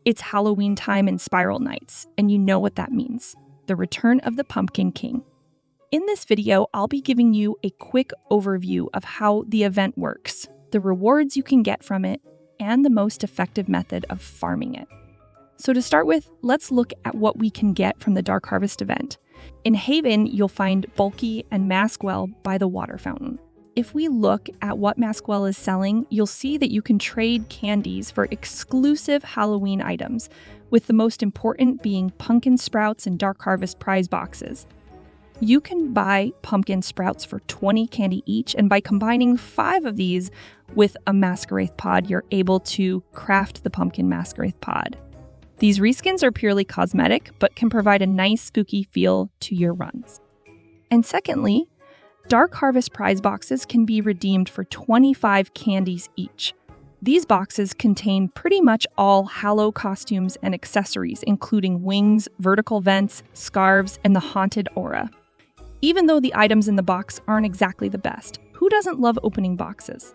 It's Halloween time in Spiral Nights, and you know what that means. The return of the Punkin King. In this video, I'll be giving you a quick overview of how the event works, the rewards you can get from it, and the most effective method of farming it. So to start with, let's look at what we can get from the Dark Harvest event. In Haven, you'll find Bulky and Maskwell by the water fountain. If we look at what Maskwell is selling, you'll see that you can trade candies for exclusive Halloween items, with the most important being pumpkin sprouts and Dark Harvest prize boxes. You can buy pumpkin sprouts for 20 candy each, and by combining 5 of these with a Masquerath pod, you're able to craft the pumpkin Masquerath pod. These reskins are purely cosmetic, but can provide a nice spooky feel to your runs. And secondly, Dark Harvest prize boxes can be redeemed for 25 candies each. These boxes contain pretty much all Hallow costumes and accessories, including wings, vertical vents, scarves, and the haunted aura. Even though the items in the box aren't exactly the best, who doesn't love opening boxes?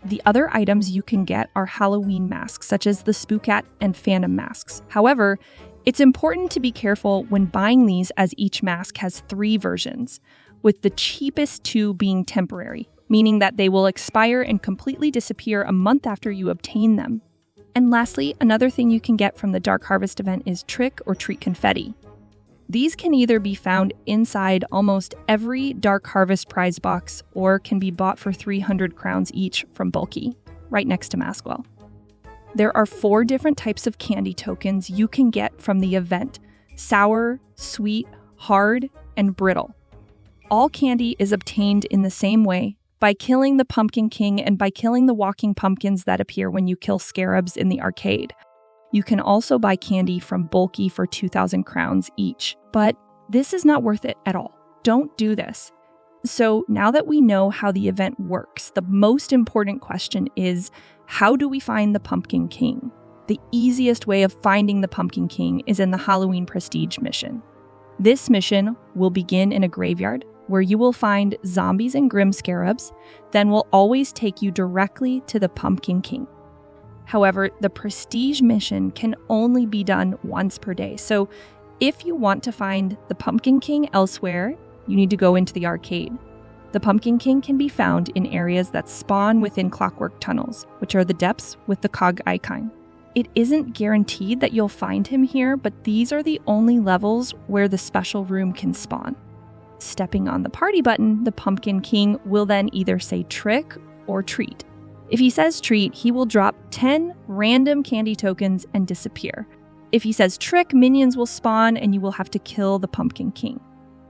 The other items you can get are Halloween masks, such as the Spookat and Phantom masks. However, it's important to be careful when buying these, as each mask has 3 versions, with the cheapest 2 being temporary, meaning that they will expire and completely disappear a month after you obtain them. And lastly, another thing you can get from the Dark Harvest event is Trick or Treat confetti. These can either be found inside almost every Dark Harvest prize box or can be bought for 300 crowns each from Bulky, right next to Maskwell. There are 4 different types of candy tokens you can get from the event: sour, sweet, hard, and brittle. All candy is obtained in the same way, by killing the Punkin King and by killing the walking pumpkins that appear when you kill scarabs in the arcade. You can also buy candy from Bulky for 2,000 crowns each, but this is not worth it at all. Don't do this. So now that we know how the event works, the most important question is, how do we find the Punkin King? The easiest way of finding the Punkin King is in the Halloween Prestige mission. This mission will begin in a graveyard, where you will find zombies and grim scarabs, then will always take you directly to the Punkin King. However, the Prestige mission can only be done once per day, so if you want to find the Punkin King elsewhere, you need to go into the arcade. The Punkin King can be found in areas that spawn within clockwork tunnels, which are the depths with the cog icon. It isn't guaranteed that you'll find him here, but these are the only levels where the special room can spawn. Stepping on the party button, the Punkin King will then either say trick or treat. If he says treat, he will drop 10 random candy tokens and disappear. If he says trick, minions will spawn and you will have to kill the Punkin King.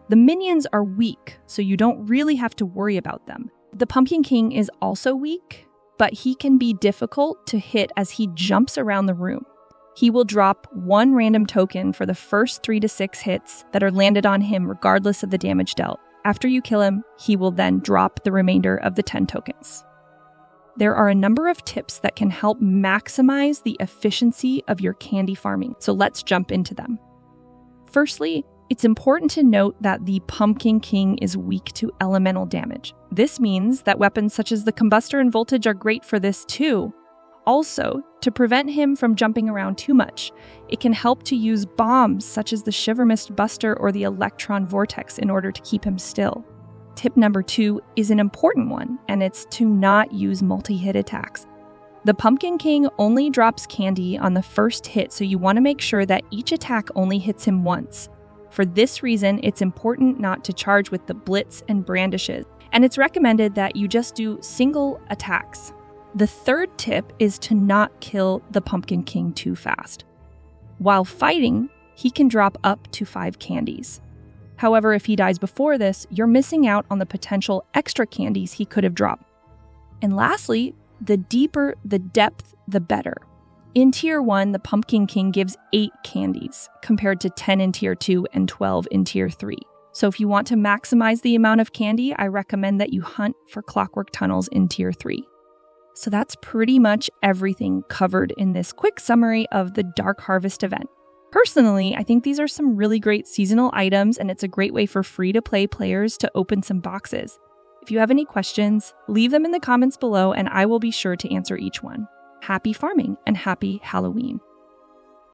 The minions are weak, so you don't really have to worry about them. The Punkin King is also weak, but he can be difficult to hit as he jumps around the room. He will drop 1 random token for the first 3 to 6 hits that are landed on him regardless of the damage dealt. After you kill him, he will then drop the remainder of the 10 tokens. There are a number of tips that can help maximize the efficiency of your candy farming, so let's jump into them. Firstly, it's important to note that the Punkin King is weak to elemental damage. This means that weapons such as the Combustor and Voltage are great for this too. Also, to prevent him from jumping around too much, it can help to use bombs such as the Shiver Mist Buster or the Electron Vortex in order to keep him still. Tip number 2 is an important one, and it's to not use multi-hit attacks. The Punkin King only drops candy on the first hit, so you want to make sure that each attack only hits him once. For this reason, it's important not to charge with the Blitz and Brandishes, and it's recommended that you just do single attacks. The third tip is to not kill the Punkin King too fast. While fighting, he can drop up to 5 candies. However, if he dies before this, you're missing out on the potential extra candies he could have dropped. And lastly, the deeper the depth, the better. In Tier 1, the Punkin King gives 8 candies, compared to 10 in Tier 2 and 12 in Tier 3. So if you want to maximize the amount of candy, I recommend that you hunt for clockwork tunnels in Tier 3. So that's pretty much everything covered in this quick summary of the Dark Harvest event. Personally, I think these are some really great seasonal items, and it's a great way for free-to-play players to open some boxes. If you have any questions, leave them in the comments below and I will be sure to answer each one. Happy farming and happy Halloween!